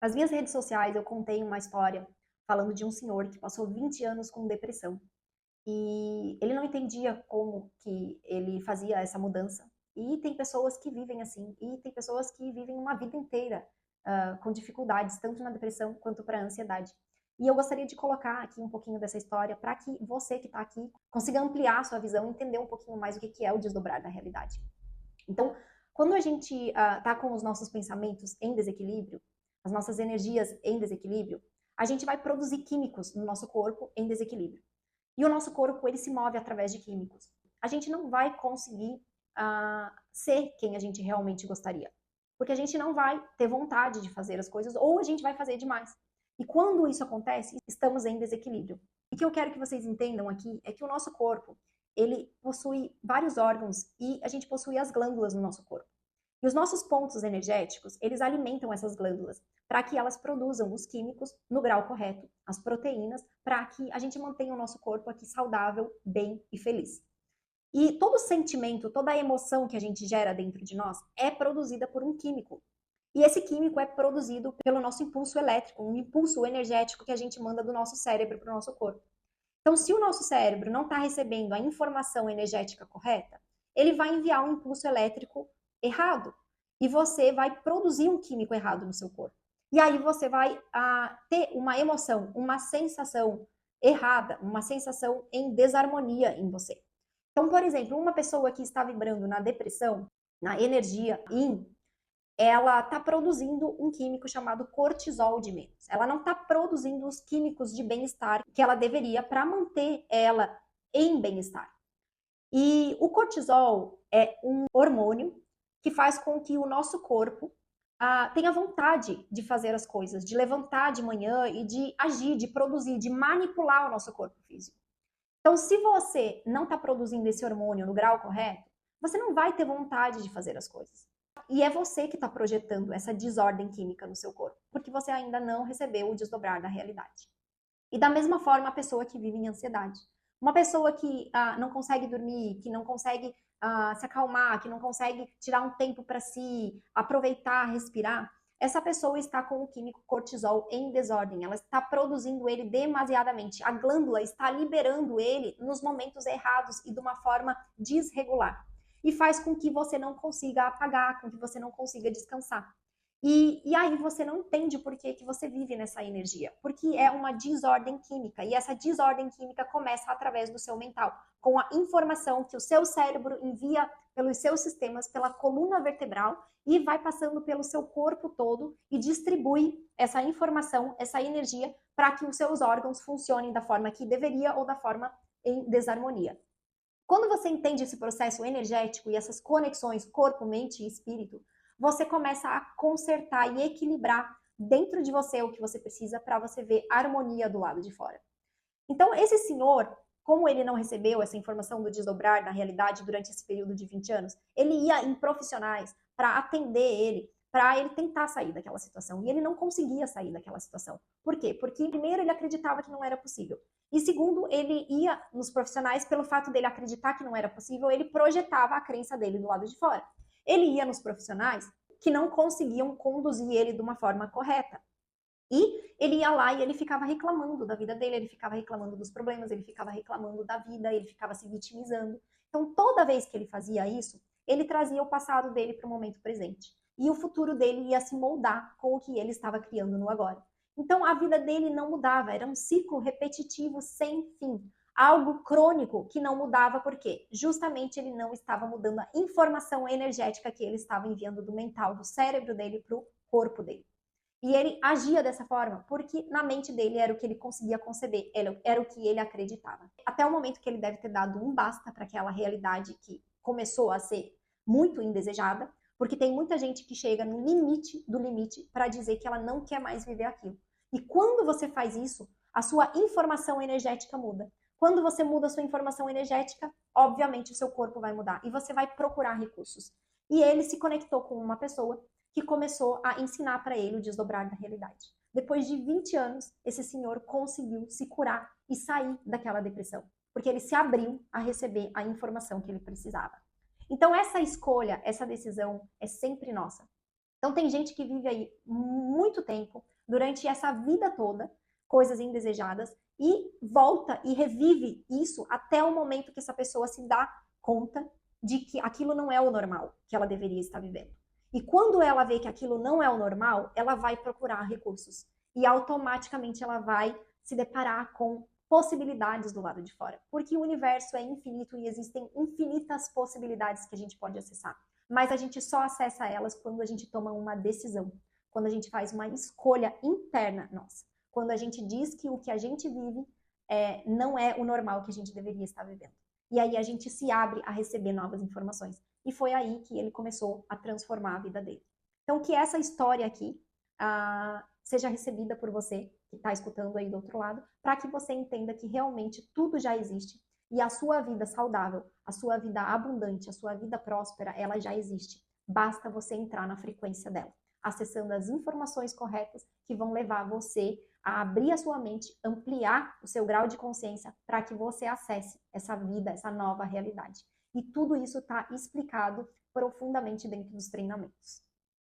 Nas minhas redes sociais eu contei uma história falando de um senhor que passou 20 anos com depressão. E ele não entendia como que ele fazia essa mudança. E tem pessoas que vivem assim, e tem pessoas que vivem uma vida inteira com dificuldades, tanto na depressão quanto para a ansiedade. E eu gostaria de colocar aqui um pouquinho dessa história para que você que está aqui consiga ampliar a sua visão e entender um pouquinho mais o que é o desdobrar da realidade. Então, quando a gente está com os nossos pensamentos em desequilíbrio, as nossas energias em desequilíbrio, a gente vai produzir químicos no nosso corpo em desequilíbrio. E o nosso corpo, ele se move através de químicos. A gente não vai conseguir ser quem a gente realmente gostaria. Porque a gente não vai ter vontade de fazer as coisas ou a gente vai fazer demais. E quando isso acontece, estamos em desequilíbrio. E o que eu quero que vocês entendam aqui é que o nosso corpo, ele possui vários órgãos e a gente possui as glândulas no nosso corpo. E os nossos pontos energéticos, eles alimentam essas glândulas para que elas produzam os químicos no grau correto, as proteínas, para que a gente mantenha o nosso corpo aqui saudável, bem e feliz. E todo sentimento, toda emoção que a gente gera dentro de nós é produzida por um químico. E esse químico é produzido pelo nosso impulso elétrico, um impulso energético que a gente manda do nosso cérebro para o nosso corpo. Então, se o nosso cérebro não está recebendo a informação energética correta, ele vai enviar um impulso elétrico errado. E você vai produzir um químico errado no seu corpo. E aí você vai ter uma emoção, uma sensação errada, uma sensação em desarmonia em você. Então, por exemplo, uma pessoa que está vibrando na depressão, na energia yin, ela está produzindo um químico chamado cortisol de menos. Ela não está produzindo os químicos de bem-estar que ela deveria para manter ela em bem-estar. E o cortisol é um hormônio que faz com que o nosso corpo tenha vontade de fazer as coisas, de levantar de manhã e de agir, de produzir, de manipular o nosso corpo físico. Então, se você não está produzindo esse hormônio no grau correto, você não vai ter vontade de fazer as coisas. E é você que está projetando essa desordem química no seu corpo, porque você ainda não recebeu o desdobrar da realidade. E da mesma forma, a pessoa que vive em ansiedade. Uma pessoa que não consegue dormir, que não consegue se acalmar, que não consegue tirar um tempo para si, aproveitar, respirar, essa pessoa está com o químico cortisol em desordem. Ela está produzindo ele demasiadamente. A glândula está liberando ele nos momentos errados e de uma forma desregular. E faz com que você não consiga apagar, com que você não consiga descansar. E aí você não entende por que você vive nessa energia, porque é uma desordem química, e essa desordem química começa através do seu mental, com a informação que o seu cérebro envia pelos seus sistemas, pela coluna vertebral, e vai passando pelo seu corpo todo e distribui essa informação, essa energia, para que os seus órgãos funcionem da forma que deveria ou da forma em desarmonia. Quando você entende esse processo energético e essas conexões corpo, mente e espírito, você começa a consertar e equilibrar dentro de você o que você precisa para você ver harmonia do lado de fora. Então, esse senhor, como ele não recebeu essa informação do desdobrar da realidade durante esse período de 20 anos, ele ia em profissionais para atender ele, para ele tentar sair daquela situação. E ele não conseguia sair daquela situação. Por quê? Porque, primeiro, ele acreditava que não era possível. E, segundo, ele ia nos profissionais pelo fato dele acreditar que não era possível, ele projetava a crença dele do lado de fora. Ele ia nos profissionais que não conseguiam conduzir ele de uma forma correta. E ele ia lá e ele ficava reclamando da vida dele, ele ficava reclamando dos problemas, ele ficava reclamando da vida, ele ficava se vitimizando. Então, toda vez que ele fazia isso, ele trazia o passado dele para o momento presente. E o futuro dele ia se moldar com o que ele estava criando no agora. Então, a vida dele não mudava, era um ciclo repetitivo sem fim. Algo crônico que não mudava, por quê? Justamente ele não estava mudando a informação energética que ele estava enviando do mental, do cérebro dele para o corpo dele. E ele agia dessa forma porque na mente dele era o que ele conseguia conceber, era o que ele acreditava. Até o momento que ele deve ter dado um basta para aquela realidade que começou a ser muito indesejada, porque tem muita gente que chega no limite do limite para dizer que ela não quer mais viver aquilo. E quando você faz isso, a sua informação energética muda. Quando você muda a sua informação energética, obviamente o seu corpo vai mudar e você vai procurar recursos. E ele se conectou com uma pessoa que começou a ensinar para ele o desdobrar da realidade. Depois de 20 anos, esse senhor conseguiu se curar e sair daquela depressão, porque ele se abriu a receber a informação que ele precisava. Então, essa escolha, essa decisão é sempre nossa. Então tem gente que vive aí muito tempo, durante essa vida toda, coisas indesejadas, e volta e revive isso até o momento que essa pessoa se dá conta de que aquilo não é o normal que ela deveria estar vivendo. E quando ela vê que aquilo não é o normal, ela vai procurar recursos. E automaticamente ela vai se deparar com possibilidades do lado de fora. Porque o universo é infinito e existem infinitas possibilidades que a gente pode acessar. Mas a gente só acessa elas quando a gente toma uma decisão, quando a gente faz uma escolha interna nossa, quando a gente diz que o que a gente vive não é o normal que a gente deveria estar vivendo. E aí a gente se abre a receber novas informações. E foi aí que ele começou a transformar a vida dele. Então, que essa história aqui seja recebida por você que está escutando aí do outro lado, para que você entenda que realmente tudo já existe e a sua vida saudável, a sua vida abundante, a sua vida próspera, ela já existe. Basta você entrar na frequência dela, acessando as informações corretas que vão levar você a abrir a sua mente, ampliar o seu grau de consciência para que você acesse essa vida, essa nova realidade. E tudo isso está explicado profundamente dentro dos treinamentos.